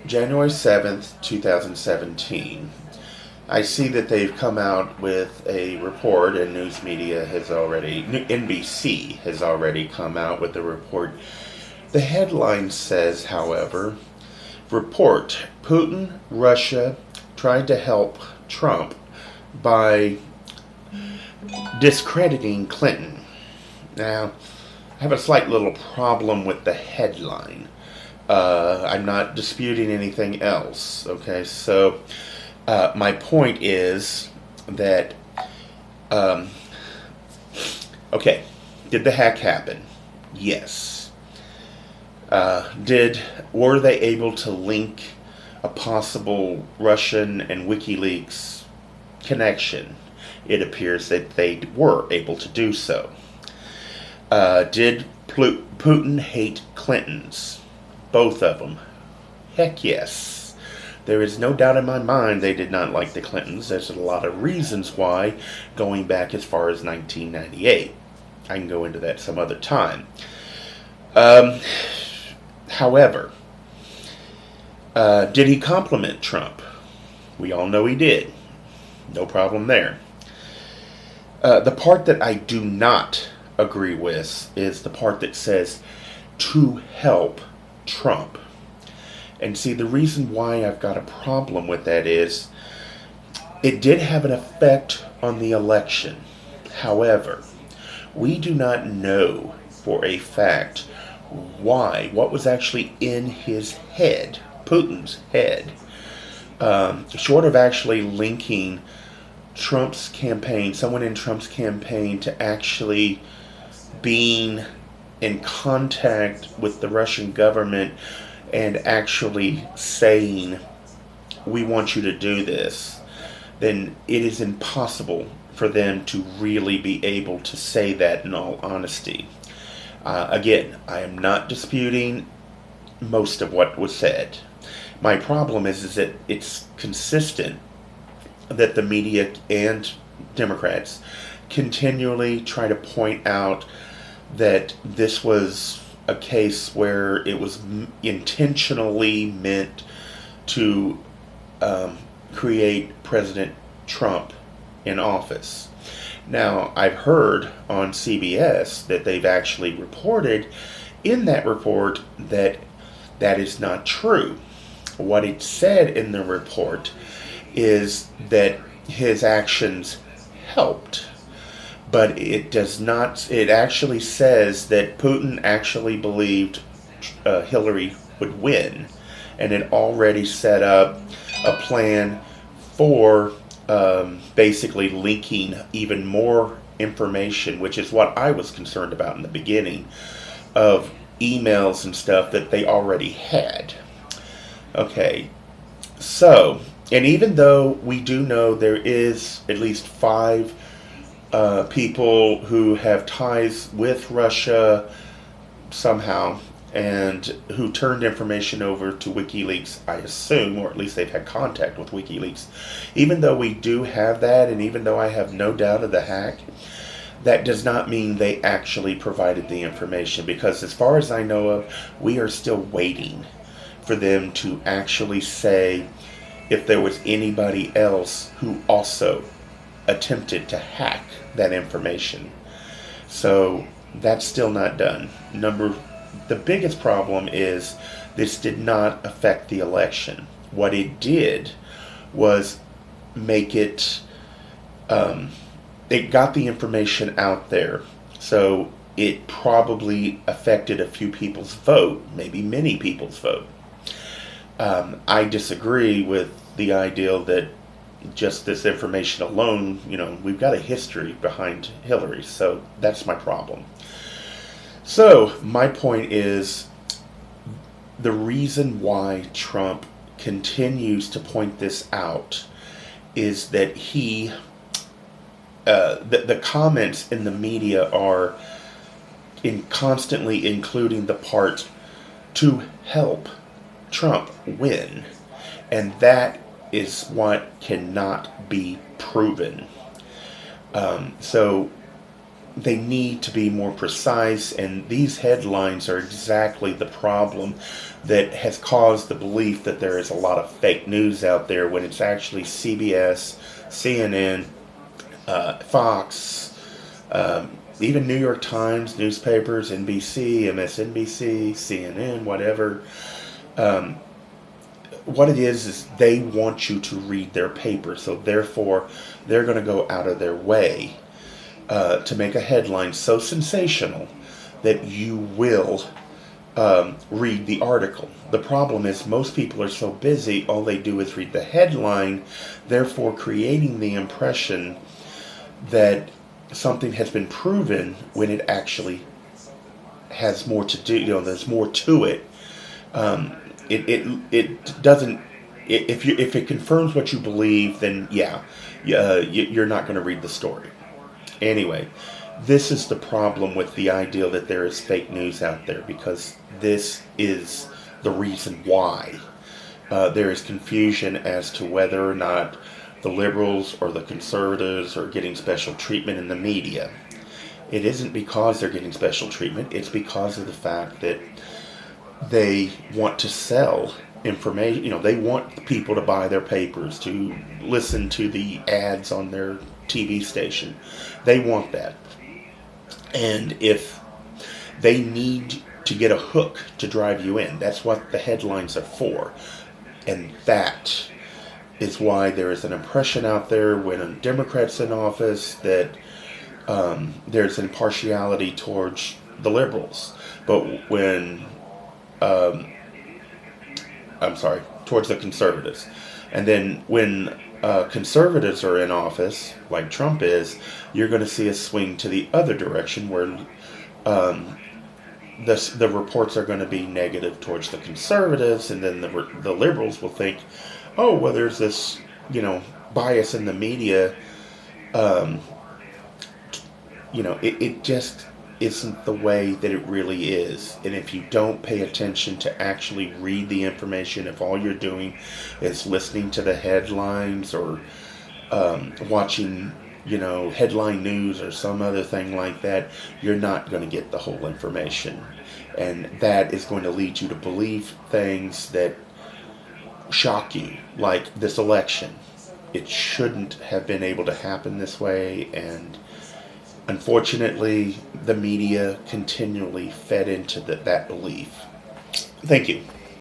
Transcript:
January 7th, 2017. I see that they've come out with a report, and news media has already, NBC has already come out with a report. The headline says, however, report Putin, Russia tried to help Trump by discrediting Clinton. Now, I have a slight little problem with the headline. I'm not disputing anything else. Okay, so my point is that, um, okay, did the hack happen? Yes. Were they able to link a possible Russian and WikiLeaks connection? It appears that they were able to do so. Did Putin hate Clintons? Both of them? Heck yes. There is no doubt in my mind they did not like the Clintons. There's a lot of reasons why, going back as far as 1998. I can go into that some other time. However, did he compliment Trump? We all know he did. No problem there. The part that I do not agree with is the part that says to help Trump. And see, the reason why I've got a problem with that is it did have an effect on the election. However, we do not know for a fact what was actually in his head, Putin's head, short of actually linking Trump's campaign, someone in Trump's campaign, to actually being in contact with the Russian government and actually saying, we want you to do this, then it is impossible for them to really be able to say that in all honesty. Again, I am not disputing most of what was said. My problem is that it's consistent that the media and Democrats continually try to point out that this was a case where it was intentionally meant to create President Trump in office. Now, I've heard on CBS that they've actually reported in that report that that is not true. What it said in the report is that his actions helped, but it does not. It actually says that Putin actually believed Hillary would win, and had already set up a plan for basically linking even more information, which is what I was concerned about in the beginning, of emails and stuff that they already had. Okay, so, and even though we do know there is at least 5 people who have ties with Russia somehow, and who turned information over to WikiLeaks, I assume, or at least they've had contact with WikiLeaks. Even though we do have that, and even though I have no doubt of the hack, that does not mean they actually provided the information, because as far as I know of, we are still waiting for them to actually say if there was anybody else who also attempted to hack that information. So that's still not done. The biggest problem is this did not affect the election. What it did was make it, it got the information out there. So it probably affected a few people's vote, maybe many people's vote. I disagree with the idea that just this information alone, we've got a history behind Hillary, so that's my problem. So, my point is, the reason why Trump continues to point this out is that the comments in the media are constantly including the part to help Trump win. And that is what cannot be proven. So they need to be more precise, and these headlines are exactly the problem that has caused the belief that there is a lot of fake news out there when it's actually CBS, CNN, Fox, even New York Times, newspapers, NBC, MSNBC, CNN, whatever. What it is they want you to read their paper, so therefore they're going to go out of their way to make a headline so sensational that you will read the article. The problem is most people are so busy, all they do is read the headline, therefore creating the impression that something has been proven when it actually has more to do. There's more to it. It doesn't. If it confirms what you believe, then yeah, you're not going to read the story. Anyway, this is the problem with the idea that there is fake news out there, because this is the reason why there is confusion as to whether or not the liberals or the conservatives are getting special treatment in the media. It isn't because they're getting special treatment, it's because of the fact that they want to sell information. They want people to buy their papers, to listen to the ads on their TV station. They want that. And if they need to get a hook to drive you in, that's what the headlines are for. And that is why there is an impression out there when a Democrat's in office that there's impartiality towards the liberals. But when towards the conservatives. And then when conservatives are in office, like Trump is, you're going to see a swing to the other direction where the reports are going to be negative towards the conservatives, and then the liberals will think, oh, well, there's this, bias in the media. It just isn't the way that it really is. And if you don't pay attention to actually read the information, if all you're doing is listening to the headlines or watching, headline news or some other thing like that, you're not going to get the whole information. And that is going to lead you to believe things that shock you, like this election. It shouldn't have been able to happen this way, and unfortunately, the media continually fed into that belief. Thank you.